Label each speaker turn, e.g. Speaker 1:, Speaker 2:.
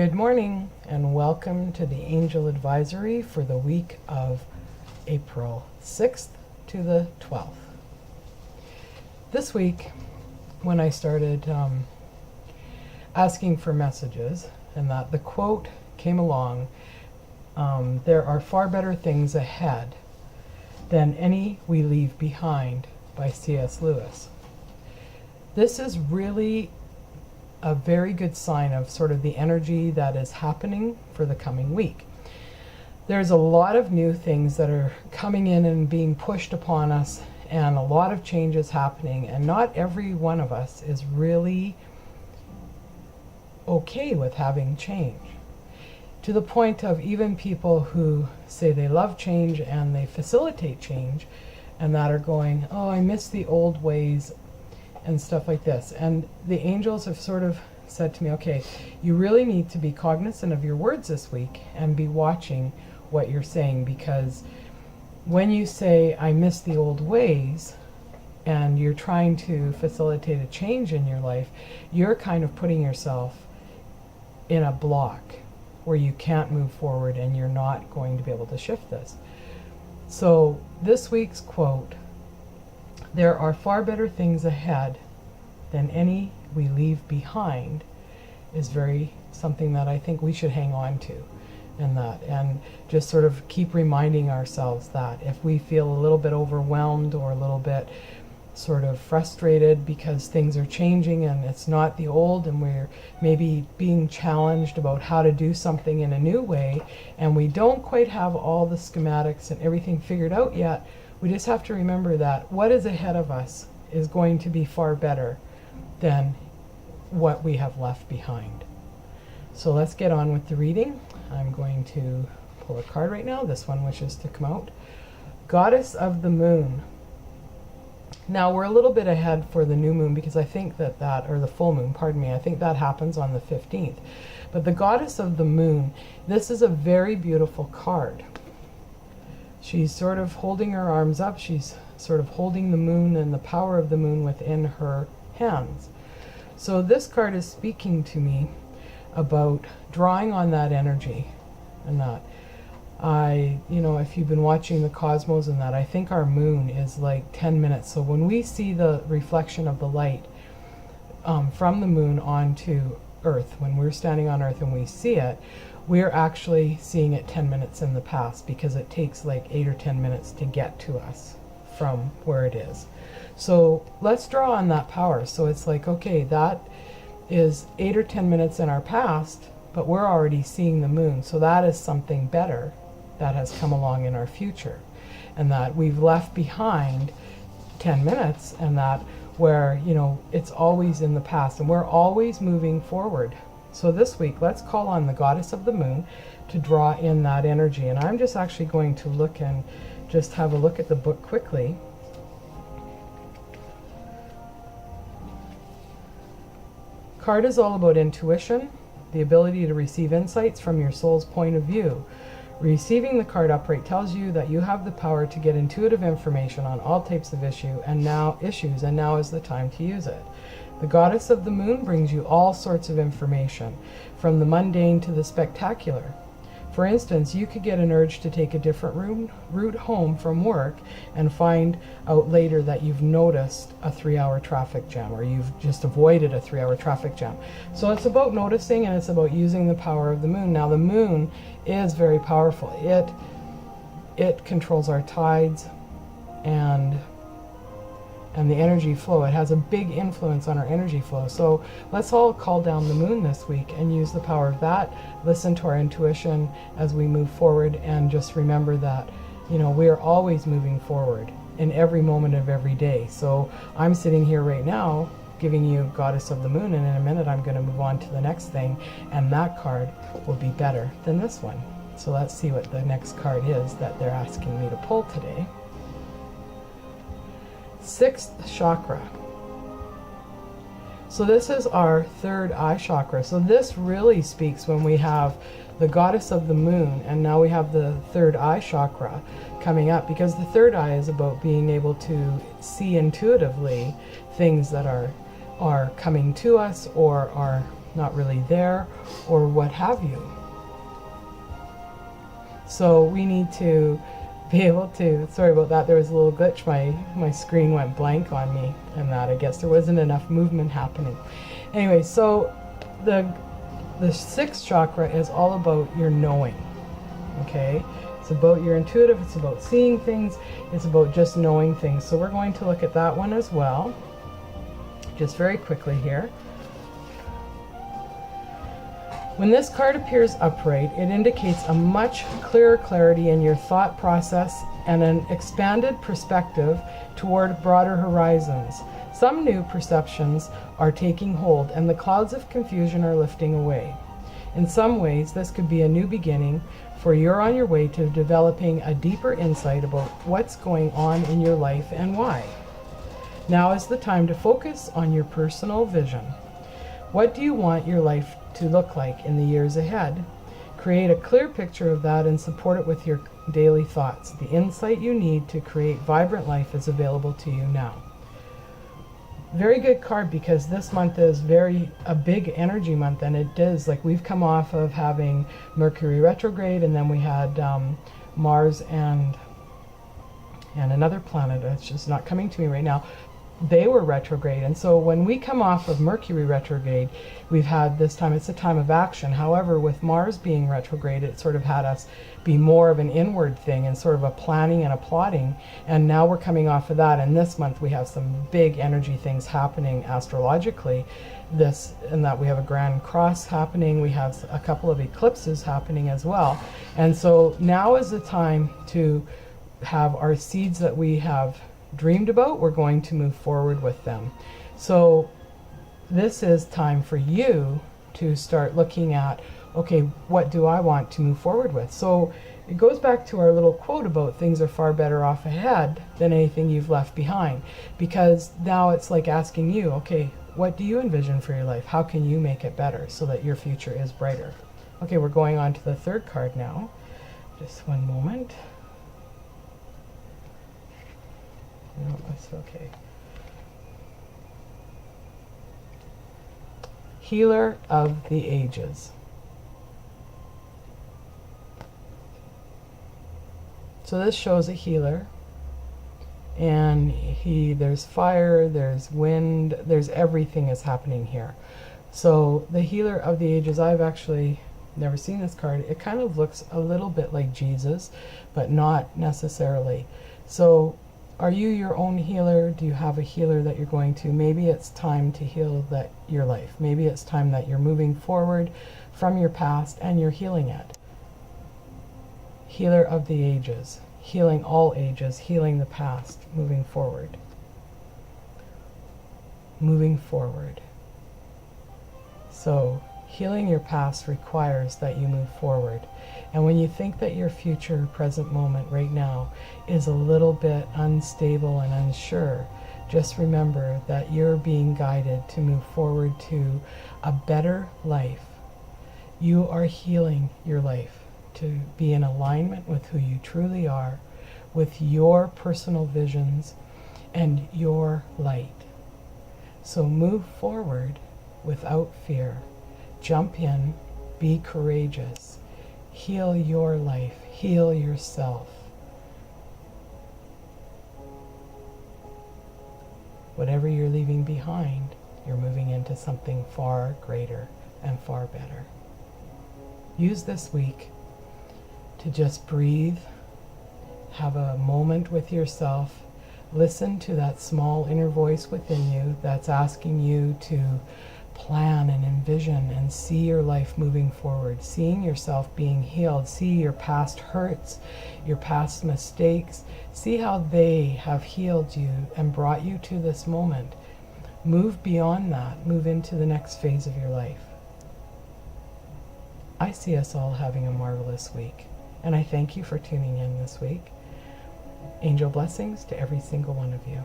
Speaker 1: Good morning and welcome to the Angel Advisory for the week of April 6th to the 12th. This week, when I started asking for messages and that the quote came along, there are far better things ahead than any we leave behind, by C.S. Lewis. This is really a very good sign of sort of the energy that is happening for the coming week. There's a lot of new things that are coming in and being pushed upon us, and a lot of changes happening, and not every one of us is really okay with having change. To the point of even people who say they love change and they facilitate change and that are going, oh, I miss the old ways and stuff like this. And the angels have sort of said to me, okay, you really need to be cognizant of your words this week and be watching what you're saying, because when you say, I miss the old ways, and you're trying to facilitate a change in your life, you're kind of putting yourself in a block where you can't move forward and you're not going to be able to shift this. So this week's quote, there are far better things ahead than any we leave behind, is very something that I think we should hang on to, and just sort of keep reminding ourselves that if we feel a little bit overwhelmed or a little bit sort of frustrated because things are changing and it's not the old, and we're maybe being challenged about how to do something in a new way, and we don't quite have all the schematics and everything figured out yet, we just have to remember that what is ahead of us is going to be far better than what we have left behind. So let's get on with the reading. I'm going to pull a card right now. This one wishes to come out. Goddess of the Moon. Now we're a little bit ahead for the new moon, because I think or the full moon, pardon me, I think that happens on the 15th. But the Goddess of the Moon, this is a very beautiful card. She's sort of holding her arms up. She's sort of holding the moon and the power of the moon within her hands. So this card is speaking to me about drawing on that energy, and that if you've been watching the cosmos and that, I think our moon is like 10 minutes. So when we see the reflection of the light from the moon onto Earth, when we're standing on Earth and we see it, we're actually seeing it 10 minutes in the past, because it takes like 8 or 10 minutes to get to us from where it is. So let's draw on that power. So it's like, okay, that is 8 or 10 minutes in our past, but we're already seeing the moon. So that is something better that has come along in our future, and that we've left behind 10 minutes, and that where, it's always in the past and we're always moving forward. So this week, let's call on the Goddess of the Moon to draw in that energy. And I'm just actually going to look and just have a look at the book quickly. Card is all about intuition, the ability to receive insights from your soul's point of view. Receiving the card upright tells you that you have the power to get intuitive information on all types of issues, and now is the time to use it. The Goddess of the Moon brings you all sorts of information, from the mundane to the spectacular. For instance, you could get an urge to take a different route home from work and find out later that you've noticed a 3-hour traffic jam, or you've just avoided a 3-hour traffic jam. So it's about noticing, and it's about using the power of the moon. Now the moon is very powerful. It controls our tides and the energy flow. It has a big influence on our energy flow. So let's all call down the moon this week and use the power of that. Listen to our intuition as we move forward, and just remember that, we are always moving forward in every moment of every day. So I'm sitting here right now giving you Goddess of the Moon, and in a minute I'm going to move on to the next thing, and that card will be better than this one. So let's see what the next card is that they're asking me to pull today. 6th chakra. So this is our third eye chakra. So this really speaks when we have the Goddess of the Moon, and now we have the third eye chakra coming up, because the third eye is about being able to see intuitively things that are coming to us, or are not really there, or what have you. So we need to be able to, sorry about that, there was a little glitch, my screen went blank on me, and that I guess there wasn't enough movement happening. Anyway, so the sixth chakra is all about your knowing, okay? It's about your intuitive, it's about seeing things, it's about just knowing things. So we're going to look at that one as well, just very quickly here. When this card appears upright, it indicates a much clearer clarity in your thought process and an expanded perspective toward broader horizons. Some new perceptions are taking hold, and the clouds of confusion are lifting away. In some ways, this could be a new beginning, for you're on your way to developing a deeper insight about what's going on in your life and why. Now is the time to focus on your personal vision. What do you want your life to look like in the years ahead? Create a clear picture of that and support it with your daily thoughts. The insight you need to create vibrant life is available to you now. Very good card, because this month is a big energy month, and it is like we've come off of having Mercury retrograde, and then we had Mars and another planet, it's just not coming to me right now. They were retrograde, and so when we come off of Mercury retrograde, we've had this time, it's a time of action. However, with Mars being retrograde, it sort of had us be more of an inward thing and sort of a planning and a plotting, and now we're coming off of that, and this month we have some big energy things happening astrologically. This and that, we have a grand cross happening, we have a couple of eclipses happening as well, and so now is the time to have our seeds that we have dreamed about, we're going to move forward with them. So this is time for you to start looking at, okay, what do I want to move forward with? So it goes back to our little quote about things are far better off ahead than anything you've left behind, because now it's like asking you, okay, what do you envision for your life? How can you make it better so that your future is brighter? Okay, we're going on to the third card now. Just one moment. No, that's okay. Healer of the Ages. So this shows a healer, and there's fire, there's wind, there's everything is happening here. So the Healer of the Ages, I've actually never seen this card. It kind of looks a little bit like Jesus, but not necessarily. So are you your own healer? Do you have a healer that you're going to? Maybe it's time to heal your life. Maybe it's time that you're moving forward from your past and you're healing it. Healer of the Ages, healing all ages, healing the past, moving forward. Moving forward. So healing your past requires that you move forward. And when you think that your future, present moment right now is a little bit unstable and unsure, just remember that you're being guided to move forward to a better life. You are healing your life to be in alignment with who you truly are, with your personal visions and your light. So move forward without fear. Jump in, be courageous. Heal your life, heal yourself. Whatever you're leaving behind, you're moving into something far greater and far better. Use this week to just breathe, have a moment with yourself, listen to that small inner voice within you that's asking you to plan and envision and see your life moving forward, seeing yourself being healed, see your past hurts, your past mistakes, see how they have healed you and brought you to this moment. Move beyond that, move into the next phase of your life. I see us all having a marvelous week, and I thank you for tuning in this week. Angel blessings to every single one of you.